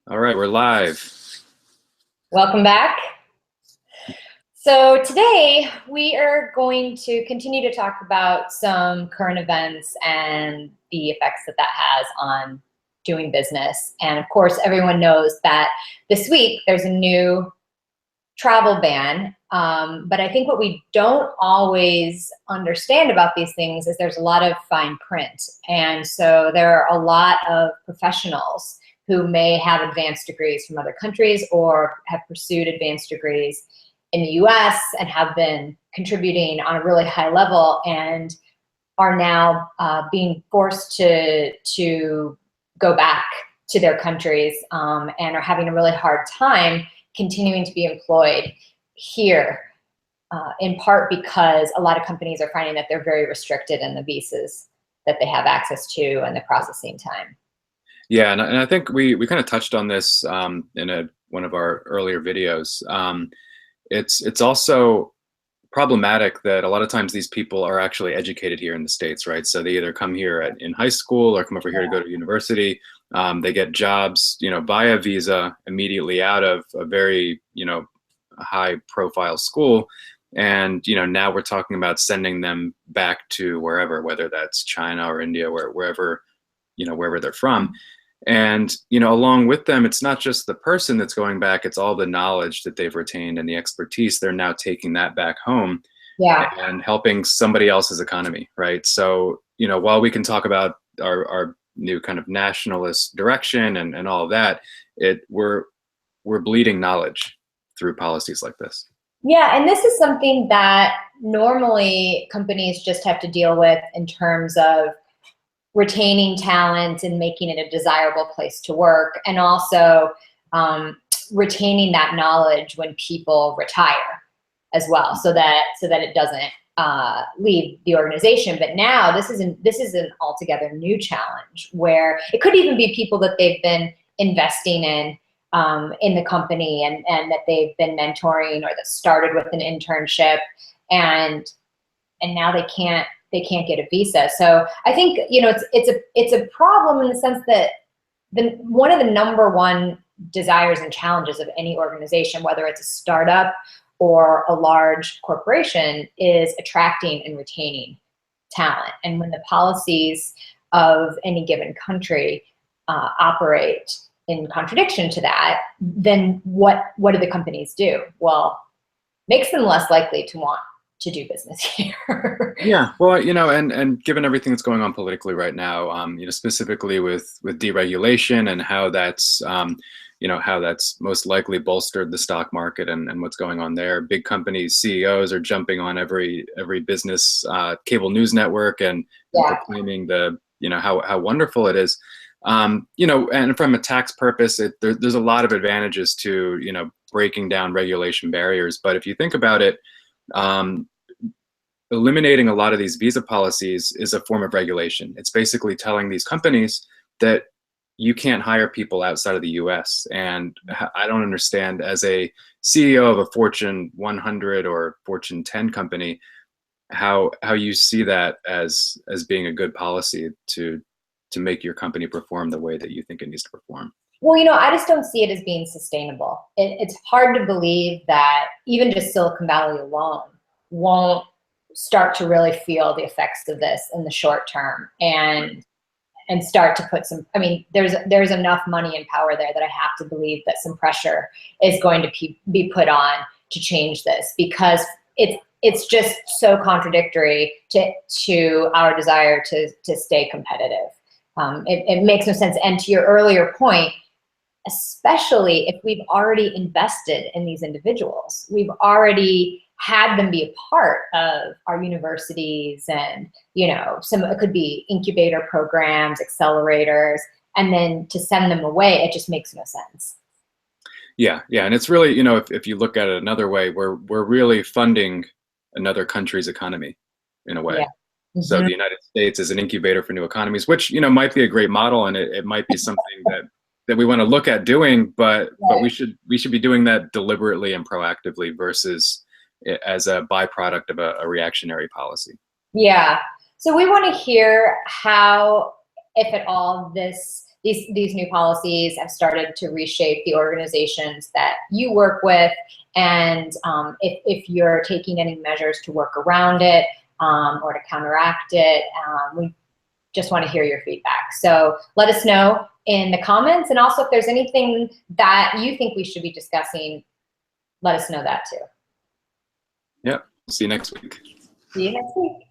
All right, we're live. Welcome back. So today we are going to continue to talk about some current events and the effects that that has on doing business. And of course, everyone knows that this week there's a new travel ban. But I think what we don't always understand about these things is there's a lot of fine print. And so there are a lot of professionals who may have advanced degrees from other countries or have pursued advanced degrees in the US and have been contributing on a really high level and are now being forced to go back to their countries and are having a really hard time continuing to be employed here, in part because a lot of companies are finding that they're very restricted in the visas that they have access to and the processing time. Yeah, and I think we kind of touched on this in one of our earlier videos. It's also problematic that a lot of times these people are actually educated here in the States, right? So they either come here in high school or come over here to go to university. They get jobs, via visa immediately out of a very, high profile school. And, now we're talking about sending them back to wherever, whether that's China or India, wherever they're from. And, along with them, it's not just the person that's going back, it's all the knowledge that they've retained and the expertise. They're now taking that back home Yeah. and helping somebody else's economy, right? So, while we can talk about our new kind of nationalist direction and all of that, we're bleeding knowledge through policies like this. Yeah, and this is something that normally companies just have to deal with in terms of retaining talent and making it a desirable place to work, and also retaining that knowledge when people retire as well, so that it doesn't leave the organization. But now this is an altogether new challenge where it could even be people that they've been investing in the company and that they've been mentoring or that started with an internship, and now they can't get a visa. So I think it's a problem in the sense that one of the number one desires and challenges of any organization, whether it's a startup or a large corporation, is attracting and retaining talent. And when the policies of any given country operate in contradiction to that, then what do the companies do? Well, makes them less likely to want to do business here. Yeah, well, and given everything that's going on politically right now, specifically with deregulation and how that's most likely bolstered the stock market and what's going on there. Big companies, CEOs are jumping on every business cable news network and proclaiming how wonderful it is. And from a tax purpose, there's a lot of advantages to breaking down regulation barriers. But if you think about it, eliminating a lot of these visa policies is a form of regulation. It's basically telling these companies that you can't hire people outside of the US. And I don't understand, as a CEO of a Fortune 100 or Fortune 10 company, how you see that as being a good policy to make your company perform the way that you think it needs to perform. Well, I just don't see it as being sustainable. It's hard to believe that even just Silicon Valley alone won't start to really feel the effects of this in the short term and start to put some, there's enough money and power there that I have to believe that some pressure is going to be put on to change this, because it's just so contradictory to our desire to stay competitive. It makes no sense. And to your earlier point, especially if we've already invested in these individuals, we've already had them be a part of our universities and, it could be incubator programs, accelerators, and then to send them away, it just makes no sense. Yeah, and it's really, if you look at it another way, we're really funding another country's economy in a way. Yeah. Mm-hmm. So the United States is an incubator for new economies, which, might be a great model, and it might be something that we want to look at doing, but we should be doing that deliberately and proactively versus as a byproduct of a reactionary policy. Yeah. So we want to hear how, if at all, this these new policies have started to reshape the organizations that you work with, and if you're taking any measures to work around it or to counteract it, we just want to hear your feedback. So let us know in the comments, and also if there's anything that you think we should be discussing, let us know that too. Yeah, see you next week. See you next week.